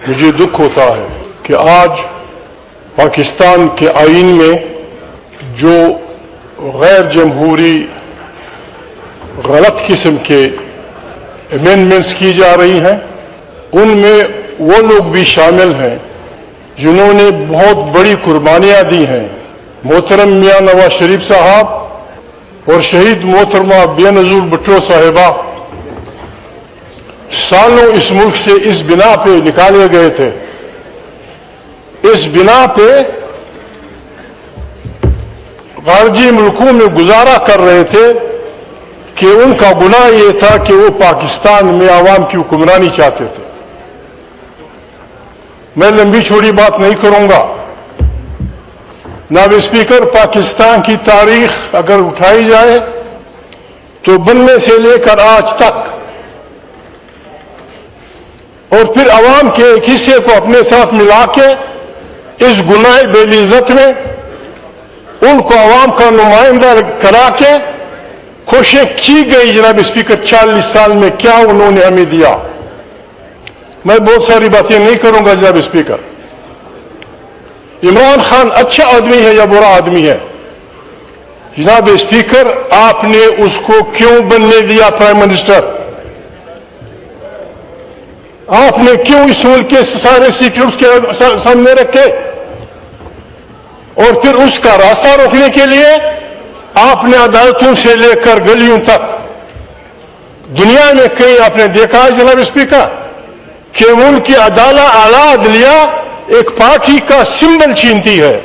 مجھے دکھ ہوتا ہے کہ آج پاکستان کے آئین میں جو غیر جمہوری غلط قسم کے امینڈمنٹس کی جا رہی ہیں، ان میں وہ لوگ بھی شامل ہیں جنہوں نے بہت بڑی قربانیاں دی ہیں۔ محترم میاں نواز شریف صاحب اور شہید محترمہ بے نظیر بھٹو صاحبہ سالوں اس ملک سے اس بنا پہ نکالے گئے تھے، اس بنا پہ خارجی ملکوں میں گزارا کر رہے تھے کہ ان کا گناہ یہ تھا کہ وہ پاکستان میں عوام کی حکمرانی چاہتے تھے۔ میں لمبی چوڑی بات نہیں کروں گا۔ جناب اسپیکر، پاکستان کی تاریخ اگر اٹھائی جائے تو بننے سے لے کر آج تک، اور پھر عوام کے ایک حصے کو اپنے ساتھ ملا کے اس گناہ بے عزت میں ان کو عوام کا نمائندہ کرا کے کوشش کی گئی۔ جناب اسپیکر، 40 سال میں کیا انہوں نے ہمیں دیا؟ میں بہت ساری باتیں نہیں کروں گا جناب اسپیکر۔ عمران خان اچھا آدمی ہے یا برا آدمی ہے؟ جناب اسپیکر، آپ نے اس کو کیوں بننے دیا پرائم منسٹر؟ آپ نے کیوں اس ملک کے سارے سیکرٹس کے سامنے رکھے؟ اور پھر اس کا راستہ روکنے کے لیے آپ نے عدالتوں سے لے کر گلیوں تک دنیا میں کئی آپ نے دیکھا ہے جناب اسپیکر کہ ملک کی اعلیٰ عدلیہ ایک پارٹی کا سمبل چینتی ہے،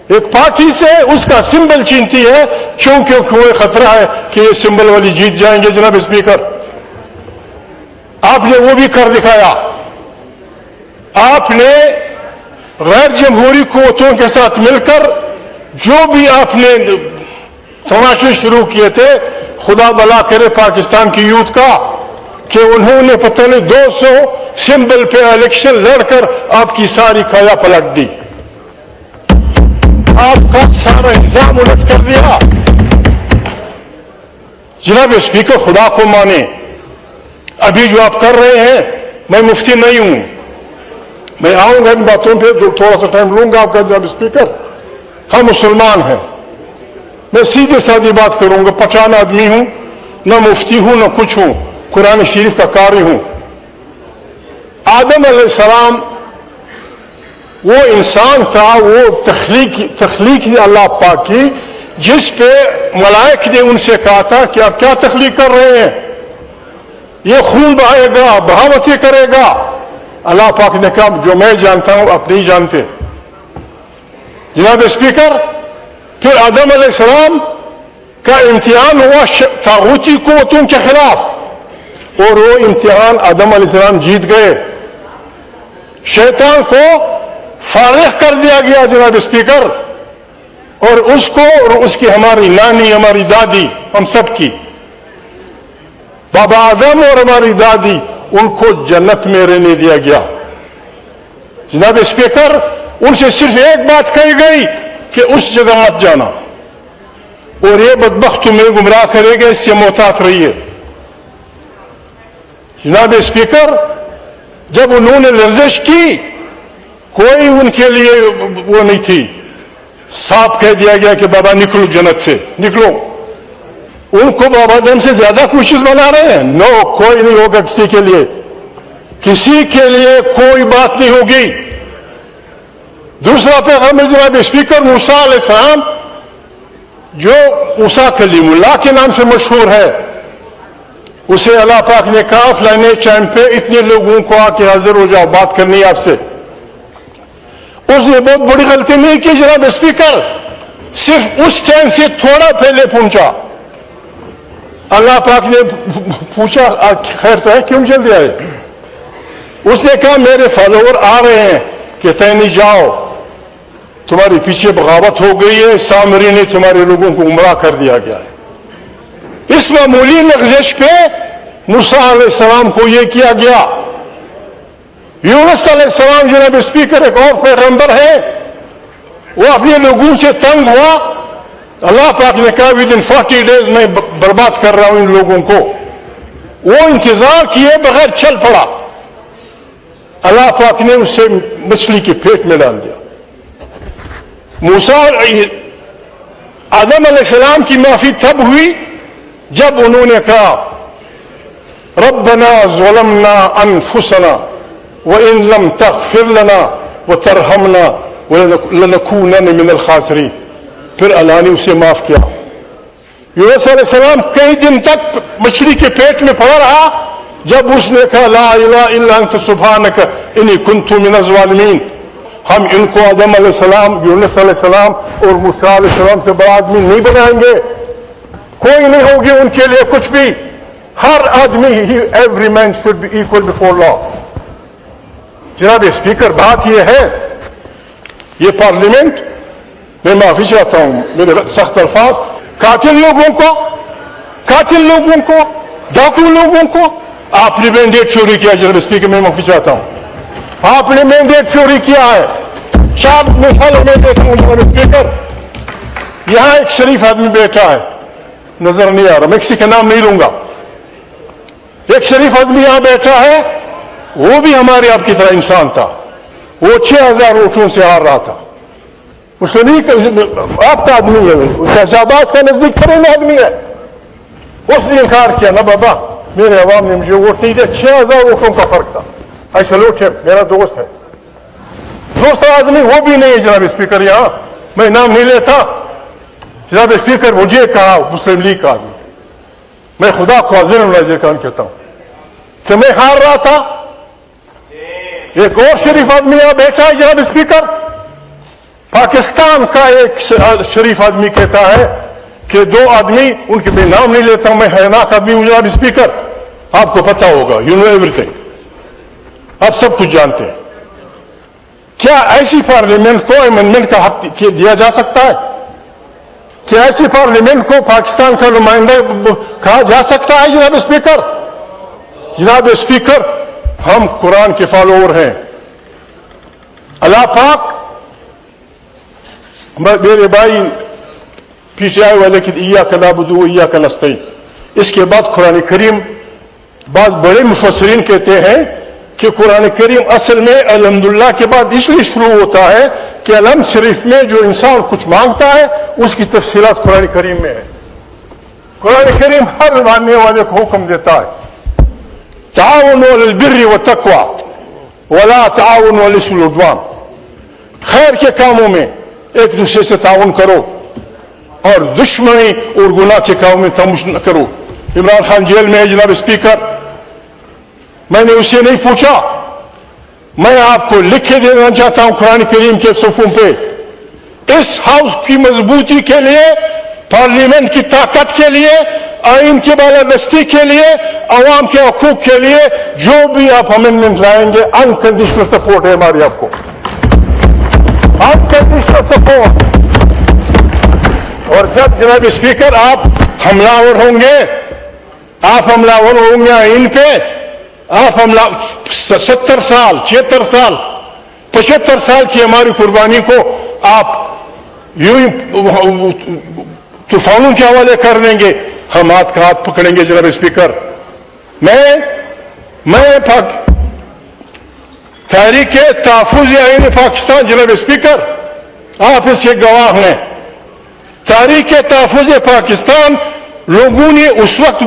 ایک پارٹی سے اس کا سمبل چینتی ہے، کیونکہ کوئی خطرہ ہے کہ یہ سمبل والی جیت جائیں گے۔ جناب اسپیکر، آپ نے وہ بھی کر دکھایا۔ آپ نے غیر جمہوری قوتوں کے ساتھ مل کر جو بھی آپ نے تماشے شروع کیے تھے، خدا بلا کرے پاکستان کی یوتھ کا کہ انہوں نے پتہ نہیں 200 سمبل پہ الیکشن لڑ کر آپ کی ساری کایا پلٹ دی، آپ کا سارا نظام الٹ کر دیا۔ جناب اسپیکر، خدا کو مانے، ابھی جو آپ کر رہے ہیں، میں مفتی نہیں ہوں، میں آؤں گا ان باتوں پہ، تھوڑا سا ٹائم لوں گا آپ کا جناب اسپیکر۔ ہم مسلمان ہیں، میں سیدھے سادھی بات کروں گا، پہچان آدمی ہوں، نہ مفتی ہوں نہ کچھ ہوں، قرآن شریف کا قاری ہوں۔ آدم علیہ السلام وہ انسان تھا، وہ تخلیق اللہ پاک کی، جس پہ ملائک نے ان سے کہا تھا کہ آپ کیا تخلیق کر رہے ہیں، یہ خون بہائے گا، بغاوتیں کرے گا۔ اللہ پاک نے کہا جو میں جانتا ہوں آپ نہیں جانتے۔ جناب اسپیکر، پھر آدم علیہ السلام کا امتحان ہوا طاغوتی قوتوں کے خلاف، اور وہ امتحان آدم علیہ السلام جیت گئے۔ شیطان کو فارغ کر دیا گیا جناب اسپیکر، اور اس کو اور اس کی ہماری نانی، ہماری دادی، ہم سب کی بابا آدم اور ہماری دادی، ان کو جنت میں رہنے دیا گیا۔ جناب اسپیکر، ان سے صرف ایک بات کہی گئی کہ اس جگہ مت جانا، اور یہ بدبخت تمہیں گمراہ کرے گا، اس سے محتاط رہیے۔ جناب اسپیکر، جب انہوں نے لرزش کی، کوئی ان کے لیے وہ نہیں تھی، صاف کہہ دیا گیا کہ بابا نکلو جنت سے، نکلو۔ ان کو بابا آدم سے زیادہ کوئی چیز بنا رہے ہیں؟ نو، کوئی نہیں ہوگا کسی کے لیے، کسی کے لیے کوئی بات نہیں ہوگی۔ دوسرا پیغمبر جناب اسپیکر موسیٰ علیہ السلام، جو موسیٰ کلیم اللہ کے نام سے مشہور ہے، اسے اللہ پاک نے کہا فلانے ٹائم پہ اتنے لوگوں کو آ کے حاضر ہو جاؤ، بات کرنی ہے آپ سے۔ اس نے بہت بڑی غلطی نہیں کی جناب اسپیکر، صرف اس ٹائم سے تھوڑا پہلے پہنچا۔ اللہ پاک نے پوچھا خیر تو ہے، کیوں جلدی آئے؟ اس نے کہا میرے فالوور آ رہے ہیں کہ تینی جاؤ، تمہاری پیچھے بغاوت ہو گئی ہے، سامری نے تمہارے لوگوں کو گمراہ کر دیا گیا ہے۔ اس معمولی لغزش پہ موسیٰ علیہ السلام کو یہ کیا گیا۔ یونس علیہ السلام جناب اسپیکر ایک اور پیغمبر ہے، وہ اپنے لوگوں سے تنگ ہوا، اللہ پاک نے کہا ودن 40 days میں برباد کر رہا ہوں ان لوگوں کو۔ وہ انتظار کیے بغیر چل پڑا، اللہ پاک نے اسے مچھلی کے پیٹ میں ڈال دیا. موسیٰ آدم علیہ السلام کی معافی تب ہوئی جب انہوں نے کہا ربنا ظلمنا انفسنا وان لم تغفر لنا وترحمنا لنكونن من الخاسرین. پھر اللہ نے اسے معاف کیا. یونس علیہ السلام کئی دن تک مچھلی کے پیٹ میں پڑا رہا جب اس نے کہا لا الہ الا انت سبحانک انی کنت من الظالمین. ہم ان کو آدم علیہ السلام، یونس علیہ السلام اور موسیٰ علیہ السلام سے بڑا آدمی نہیں بنائیں گے. کوئی نہیں ہوگی ان کے لیے کچھ بھی. ہر آدمی every man should be equal before law. جناب اسپیکر، بات یہ ہے، یہ پارلیمنٹ، میں معافی چاہتا ہوں میرے سخت الفاظ، قاتل لوگوں کو ڈاکو لوگوں کو آپ نے مینڈیٹ چوری کیا. جناب اسپیکر، میں معافی چاہتا ہوں، آپ نے مینڈیٹ چوری کیا ہے. 4 مثالیں میں دیتا ہوں جناب اسپیکر. یہاں ایک شریف آدمی بیٹھا ہے، نظر نہیں آ رہا، میں کسی کا نام نہیں لوں گا. ایک شریف آدمی یہاں بیٹھا ہے، وہ بھی ہمارے آپ کی طرح انسان تھا. وہ 6000 ووٹوں سے ہار رہا تھا. اس نے نہیں، آپ کا آدمی ہے، شہباز کا نزدیک ترین آدمی ہے. اس نے انکار کیا، نہ بابا میرے عوام نے مجھے ووٹ نہیں دیا. 6000 ووٹوں کا فرق تھا. آئی سلوٹ ہم، میرا دوست ہے. دوسرا آدمی وہ بھی نہیں ہے جناب اسپیکر، یہاں میں نام نہیں لیتا. جناب اسپیکر، مجھے کہا مسلم لیگ کا آدمی، میں خدا کو حاضر ناظر کان کہتا ہوں کہ میں ہار رہا تھا. ایک اور شریف آدمی یہاں بیٹھا ہے جناب اسپیکر. پاکستان کا ایک شریف آدمی کہتا ہے کہ 2 آدمی، ان کے میں نام نہیں لیتا ہوں، میں حیرناک آدمی ہوں جناب اسپیکر، آپ کو پتا ہوگا، یو نو ایوری تھنگ، آپ سب کچھ جانتے ہیں. کیا ایسی پارلیمنٹ کو امینڈمنٹ کا حق دیا جا سکتا ہے؟ کیا ایسی پارلیمنٹ کو پاکستان کا نمائندہ کہا جا سکتا ہے جناب اسپیکر؟ جناب اسپیکر، ہم قرآن کے فالوور ہیں. اللہ پاک، میرے بھائی پیچھے آئے والے کہ ایاک نعبد و ایاک نستعین، اس کے بعد قرآن کریم، بعض بڑے مفسرین کہتے ہیں کہ قرآن کریم اصل میں الحمدللہ کے بعد اس لیے شروع ہوتا ہے کہ الحمد شریف میں جو انسان کچھ مانگتا ہے اس کی تفصیلات قرآن کریم میں ہے. قرآن کریم ہر ماننے والے کو حکم دیتا ہے تعاونوا علی البر والتقوی ولا تعاونوا علی الاثم والعدوان. خیر کے کاموں میں ایک دوسرے سے تعاون کرو اور دشمنی اور گناہ کے کاموں میں تمش نہ کرو. عمران خان جیل میں ہے جناب اسپیکر. میں نے اسے نہیں پوچھا، میں آپ کو لکھ کے دینا چاہتا ہوں قرآن کریم کے صفحوں پہ. اس ہاؤس کی مضبوطی کے لیے، پارلیمنٹ کی طاقت کے لیے، آئین کی بالادستی کے لیے، عوام کے حقوق کے لیے جو بھی آپ امینڈمنٹ لائیں گے، انکنڈیشنل سپورٹ ہے ہماری آپ کو، انکنڈیشنل سپورٹ. اور جب جناب اسپیکر آپ حملہ ہوں گے آئین پہ، آپ 70 سال 76 سال 75 سال کی ہماری قربانی کو آپ یوں ہی طوفانوں کے حوالے کر دیں گے. ہم ہاتھ کا ہاتھ پکڑیں گے جناب اسپیکر. میں تحریک تحفظ آئین پاکستان، جناب اسپیکر آپ اس کے گواہ ہیں، تحریک تحفظ پاکستان لوگوں نے اس وقت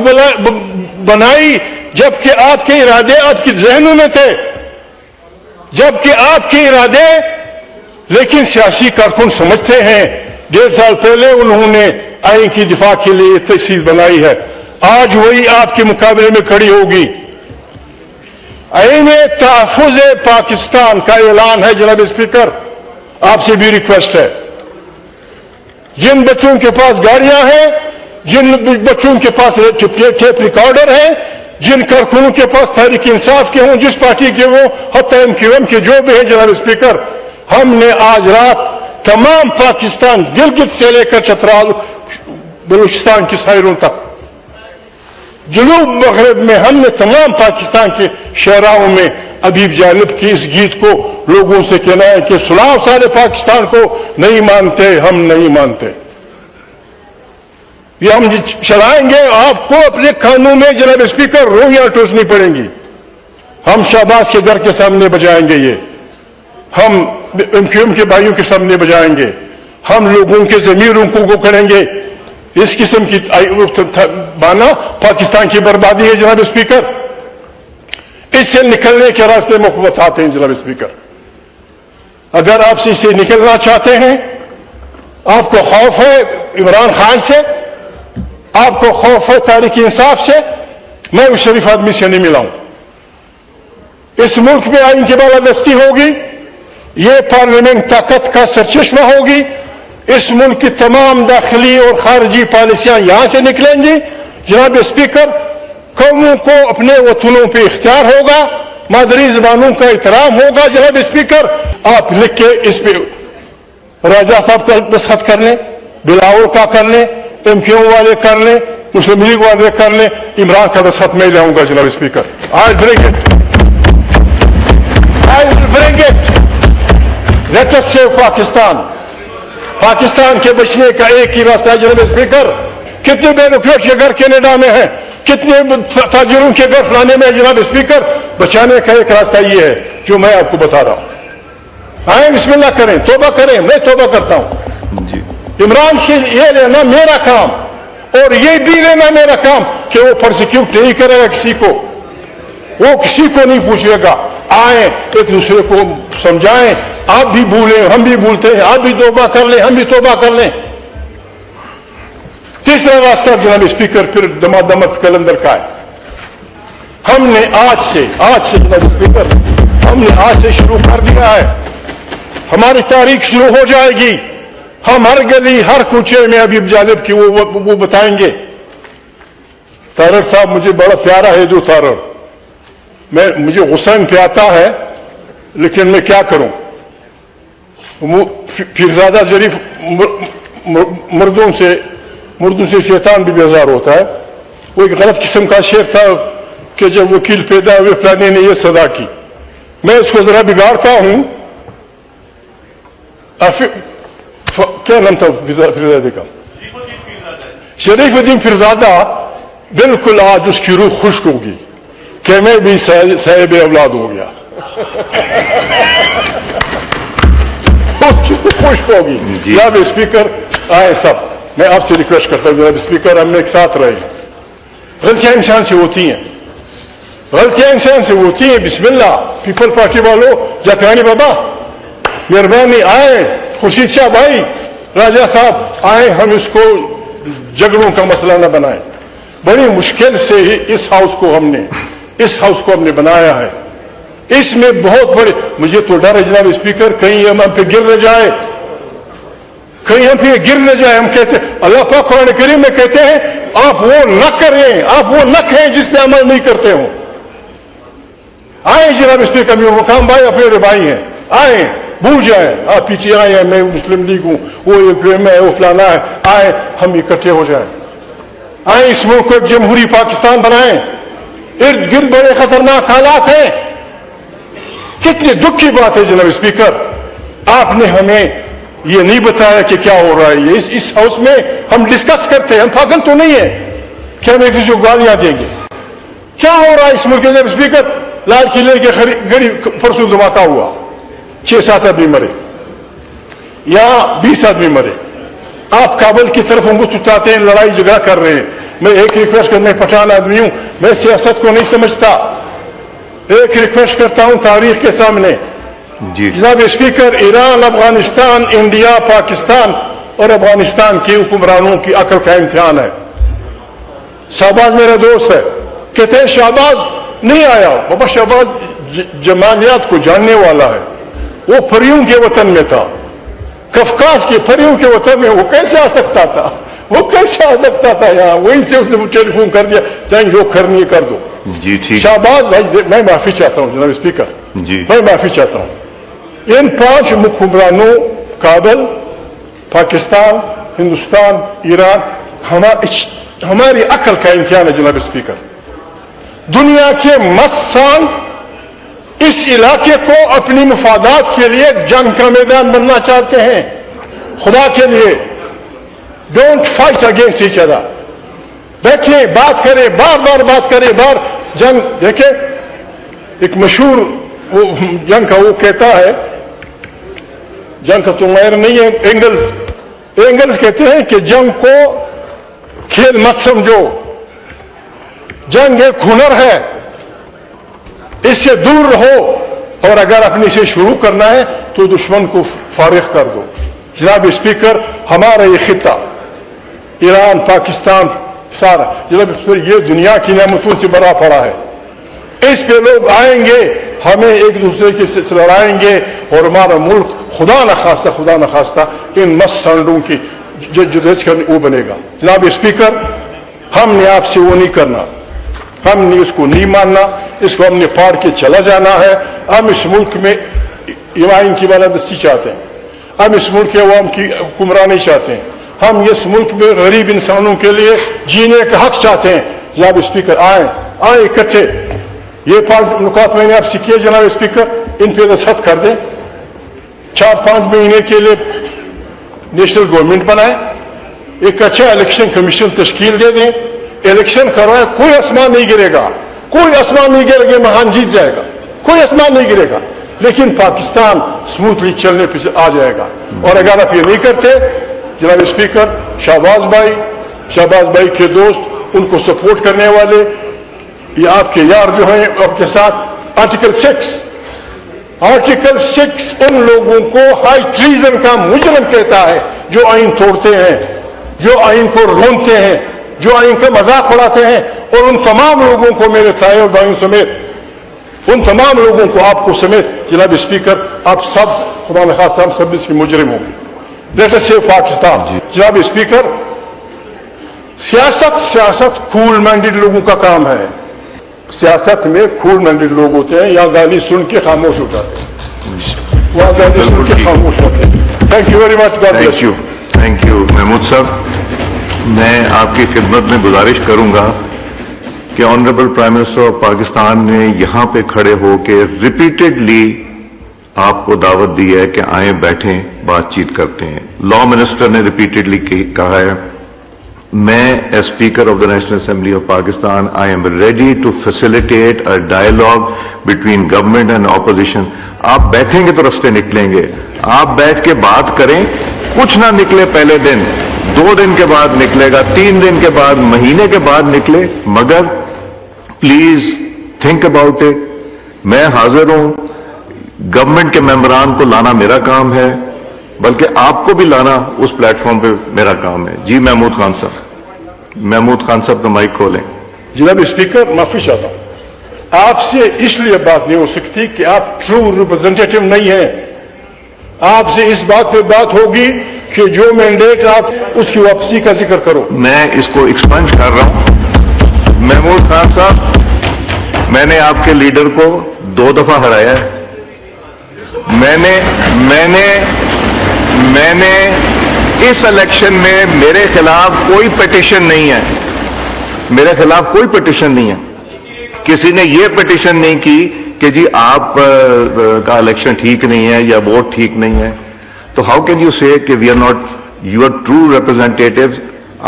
بنائی جبکہ آپ کے ارادے آپ کے ذہنوں میں تھے، جبکہ آپ کے ارادے، لیکن سیاسی کارکن سمجھتے ہیں 1.5 سال پہلے انہوں نے آئین کی دفاع کے لیے تحصیل بنائی ہے، آج وہی آپ کے مقابلے میں کھڑی ہوگی. آئین تحفظ پاکستان کا اعلان ہے جناب اسپیکر. آپ سے بھی ریکویسٹ ہے، جن بچوں کے پاس گاڑیاں ہیں، جن بچوں کے پاس ٹیپ ریکارڈر ہیں، جن کارکنوں کے پاس تحریک انصاف کے ہوں، جس پارٹی کے وہ، حتی MQM کے جو بھی ہیں جناب اسپیکر، ہم نے آج رات تمام پاکستان، گلگت سے لے کر چترال بلوچستان کی ساحلوں تک، جنوب مغرب میں ہم نے تمام پاکستان کے شہراؤں میں ابیب جانب کی اس گیت کو لوگوں سے کہنا ہے کہ سناؤ سارے پاکستان کو، نہیں مانتے ہم نہیں مانتے. یہ ہم چلائیں گے. آپ کو اپنے قانون میں جناب اسپیکر رویاں ٹوسنی پڑیں گی. ہم شہباز کے گھر کے سامنے بجائیں گے، یہ ہم MQM کے بھائیوں کے سامنے بجائیں گے، ہم لوگوں کے ضمیروں کو کریں گے. اس قسم کی بانا پاکستان کی بربادی ہے جناب اسپیکر. اس سے نکلنے کے راستے میں بتاتے ہیں جناب اسپیکر. اگر آپ سے اسے نکلنا چاہتے ہیں، آپ کو خوف ہے عمران خان سے، آپ کو خوف ہے تحریک انصاف سے، میں اس شریف آدمی سے نہیں ملا ہوں. اس ملک میں آئین کی بالادستی ہوگی، یہ پارلیمنٹ طاقت کا سرچشمہ ہوگی، اس ملک کی تمام داخلی اور خارجی پالیسیاں یہاں سے نکلیں گی. جناب اسپیکر، قوموں کو اپنے وطنوں پہ اختیار ہوگا، مادری زبانوں کا احترام ہوگا. جناب اسپیکر، آپ لکھ کے اس پہ راجہ صاحب کا دستخط کر لیں، بلاول کا کر لیں، MQM والے کر لیں، مسلم لیگ والے کر لیں، عمران کا دستخط میں لاؤں گا. جناب speaker, I will bring it. Let us save Pakistan. Pakistan کے بچنے کا ایک ہی راستہ ہے جناب اسپیکر. کتنے بیوروکریٹ کے گھر کینیڈا میں ہیں، کتنے تاجروں کے گھر فلانے میں ہے جناب اسپیکر. بچانے کا ایک راستہ یہ ہے جو میں آپ کو بتا رہا ہوں. آئیں بسم اللہ کریں، توبہ کریں. میں توبہ کرتا ہوں. عمران سے یہ لینا میرا کام اور یہ بھی لینا میرا کام کہ وہ پرسیکیوٹ نہیں کرے گا کسی کو، وہ کسی کو نہیں پوچھے گا. آئیں ایک دوسرے کو سمجھائیں. آپ بھی بھولیں، ہم بھی بھولتے ہیں، آپ بھی توبہ کر لیں، ہم بھی توبہ کر لیں. تیسرا راستہ جناب اسپیکر پھر دمست قلندر کا ہے. ہم نے آج سے جناب اسپیکر، ہم نے آج سے شروع کر دیا ہے. ہماری تاریخ شروع ہو جائے گی. ہم ہر گلی ہر کوچے میں ابھی جالب کی وہ بتائیں گے. تارڑ صاحب مجھے بڑا پیارا ہے دو تارڑ، مجھے غصہ پہ آتا ہے لیکن میں کیا کروں. پیرزادہ ظریف مردوں سے شیطان بھی بیزار ہوتا ہے. وہ ایک غلط قسم کا شعر تھا کہ جب وکیل پیدا ہوئے فلانے نے یہ صدا کی. میں اس کو ذرا بگاڑتا ہوں. کیا نام تھا پیرزادے کا؟ شریف الدین پیرزادہ. بالکل آج اس کی روح خشک ہوگی کہ میں بھی صاحب اولاد ہو گیا. خوش ہوگی. جناب اسپیکر آئے سب، میں آپ سے ریکویسٹ کرتا ہوں جناب اسپیکر، ہم ایک ساتھ رہے ہیں. غلطیاں انسان سے ہوتی ہیں، غلطیاں انسان سے ہوتی ہیں. بسم اللہ. پیپل پارٹی والوں، جاکرانی بابا مہربانی آئے، خورشید شاہ بھائی، راجہ صاحب آئے، ہم اس کو جھگڑوں کا مسئلہ نہ بنائیں. بڑی مشکل سے ہی اس ہاؤس کو ہم نے بنایا ہے. اس میں بہت بڑے، مجھے تو ڈر ہے جناب اسپیکر کہیں ہم پہ گر نہ جائے، ہم کہتے اللہ پاک قرآن کریم میں کہتے ہیں آپ وہ نہ کریں، آپ وہ نہ کہیں جس پہ عمل نہیں کرتے ہوں. آئیں جناب اسپیکر، میرے مقام بھائی اپنے بھائی ہیں، آئیں بھول جائیں. آپ پیچھے آئے ہیں، میں مسلم لیگ ہوں، وہ MQM ہے، وہ فلانا ہے. آئیں ہم اکٹھے ہو جائیں. آئیں اس ملک کو ایک جمہوری پاکستان بنائیں. ارد گرد بڑے خطرناک حالات ہیں. کتنی دکھ کی بات ہے جناب اسپیکر، آپ نے ہمیں یہ نہیں بتایا کہ کیا ہو رہا ہے. اس ہاؤس میں ہم ڈسکس کرتے ہیں، ہم پاگل تو نہیں ہیں کہ ہم ایک دوسرے کو گالیاں دیں گے. کیا ہو رہا ہے اس ملک کے جناب اسپیکر؟ لال قلعے کے غریب پرسوں دھماکہ ہوا، 6-7 آدمی مرے یا 20 آدمی مرے. آپ کابل کی طرف انگوٹھ اٹھاتے ہیں، لڑائی جھگڑا کر رہے ہیں. میں ایک ریکویسٹ کرنے پٹھان آدمی ہوں، میں سیاست کو نہیں سمجھتا. ایک ریکویسٹ کرتا ہوں تاریخ کے سامنے. جناب اسپیکر، ایران، افغانستان، انڈیا، پاکستان اور افغانستان کے حکمرانوں کی عقل کا امتحان ہے. شہباز میرا دوست ہے، کہتے ہیں شہباز نہیں آیا. بابا شہباز جمالیات کو جاننے والا ہے. وہ پریوں کے وطن میں تھا، کفکاز کے پریوں کے وطن میں. وہ کیسے آ سکتا تھا یہاں؟ وہیں سے اس نے ٹیلی فون کر دیا، چاہے جو کرنی ہے کر دو. جی ٹھیک. شہباز بھائی میں معافی چاہتا ہوں جناب اسپیکر، میں معافی چاہتا ہوں. ان 5 حکمرانوں، کابل، پاکستان، ہندوستان، ایران، ہماری عقل کا امتحان ہے جناب اسپیکر. دنیا کے مستانگ اس علاقے کو اپنی مفادات کے لیے جنگ کا میدان بننا چاہتے ہیں. خدا کے لیے don't fight against each other. بیٹھیں، بات کریں، بار بات کریں، جنگ. دیکھیں ایک مشہور جنگ کا وہ کہتا ہے, جنگ کا تو ماہر نہیں ہے, اینگلز کہتے ہیں کہ جنگ کو کھیل مت سمجھو, جنگ ایک ہنر ہے, اس سے دور رہو, اور اگر اپنے سے شروع کرنا ہے تو دشمن کو فارغ کر دو. جناب اسپیکر, ہمارا یہ خطہ ایران, پاکستان, سارا جناب یہ دنیا کی نعمتوں سے بڑا پڑا ہے. اس پہ لوگ آئیں گے, ہمیں ایک دوسرے کے سے لڑائیں گے, اور ہمارا ملک خدا نخواستہ ان مس سانڈوں کی جدوجہد کرنے وہ بنے گا. جناب اسپیکر, ہم نے آپ سے وہ نہیں کرنا, ہم نے اس کو نہیں ماننا, اس کو ہم نے پاڑ کے چلا جانا ہے. ہم اس ملک میں ایمان کی بالادستی چاہتے ہیں, ہم اس ملک کے عوام کی حکمرانی چاہتے ہیں, ہم اس ملک میں غریب انسانوں کے لیے جینے کا حق چاہتے ہیں. جناب اسپیکر, آئیں اکٹھے. یہ 5 نکات میں نے آپ سے کیے جناب اسپیکر, ان پہ دستخط کر دیں. 4-5 مہینے کے لیے نیشنل گورنمنٹ بنائیں, ایک اچھا الیکشن کمیشن تشکیل دے دیں, الیکشن کروائے, کوئی آسمان نہیں گرے گا, کوئی آسمان نہیں گرے گا, مہان جیت جائے گا, کوئی آسمان نہیں گرے گا, لیکن پاکستان سموتھلی چلنے پہ آ جائے گا. اور اگر آپ یہ نہیں کرتے جناب اسپیکر, شہباز بھائی کے دوست, ان کو سپورٹ کرنے والے, یہ آپ کے یار جو ہیں آپ کے ساتھ, آرٹیکل 6 ان لوگوں کو ہائی ٹریزن کا مجرم کہتا ہے جو آئین توڑتے ہیں, جو آئین کو رونتے ہیں, جو آئین کا مذاق اڑاتے ہیں. اور ان تمام لوگوں کو, میرے تھائے اور بھائیوں سمیت, ان تمام لوگوں کو, آپ کو سمیت جناب اسپیکر, آپ سب خدا نخواستہ ہم سب اس کے مجرم ہوں گے. Let us save Pakistan. جناب اسپیکر, سیاست کول مائنڈڈ لوگوں کا کام ہے. سیاست میں کول مائنڈڈ لوگ ہوتے ہیں, یا گالی سن کے خاموش ہو جاتے ہیں, وہاں گالی سن کے خاموش ہوتے ہیں. Thank you very much. God bless you. Thank you Mahmood Sahib. میں آپ کی خدمت میں گزارش کروں گا کہ honourable prime minister of Pakistan نے یہاں پہ کھڑے ہو کے ریپیٹڈلی آپ کو دعوت دی ہے کہ آئیں, بیٹھیں, بات چیت کرتے ہیں. لا منسٹر نے ریپیٹڈلی کہا ہے, میں as speaker of the National Assembly of Pakistan I am ready to facilitate a dialogue between government and opposition. آپ بیٹھیں گے تو رستے نکلیں گے, آپ بیٹھ کے بات کریں, کچھ نہ نکلے پہلے دن, 2 دن کے بعد نکلے گا, 3 دن کے بعد, مہینے کے بعد نکلے, مگر پلیز تھنک اباؤٹ اٹ. میں حاضر ہوں, گورنمنٹ کے ممبران کو لانا میرا کام ہے, بلکہ آپ کو بھی لانا اس پلیٹ فارم پہ میرا کام ہے. جی محمود خان صاحب کا مائک کھولیں. جناب اسپیکر, معافی چاہتا ہوں, آپ سے اس لیے بات نہیں ہو سکتی کہ آپ ٹرو ریپرزینٹیٹو نہیں ہیں. آپ سے اس بات پہ بات ہوگی کہ جو مینڈیٹ آپ, اس کی واپسی کا ذکر کرو. میں اس کو ایکسپنج کر رہا ہوں. محمود خان صاحب, میں نے آپ کے لیڈر کو 2 دفعہ ہرایا ہے. میں نے اس الیکشن میں میرے خلاف کوئی پٹیشن نہیں ہے, کسی نے یہ پٹیشن نہیں کی کہ جی آپ کا الیکشن ٹھیک نہیں ہے یا ووٹ ٹھیک نہیں ہے. تو ہاؤ کین یو سے کہ we are not your true representatives.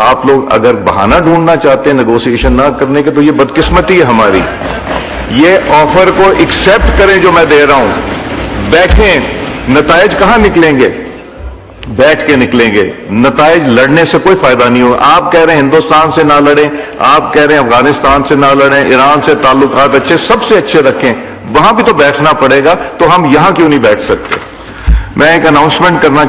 آپ لوگ اگر بہانہ ڈھونڈنا چاہتے ہیں نیگوسیشن نہ کرنے کے, تو یہ بدقسمتی ہے ہماری. یہ آفر کو ایکسپٹ کریں جو میں دے رہا ہوں, بیٹھیں. نتائج کہاں نکلیں گے؟ بیٹھ کے نکلیں گے. نتائج لڑنے سے کوئی فائدہ نہیں ہوگا. آپ کہہ رہے ہیں ہندوستان سے نہ لڑیں, آپ کہہ رہے ہیں افغانستان سے نہ لڑیں, ایران سے تعلقات اچھے, سب سے اچھے رکھیں, وہاں بھی تو بیٹھنا پڑے گا. تو ہم یہاں کیوں نہیں بیٹھ سکتے؟ میں ایک اناؤنسمنٹ کرنا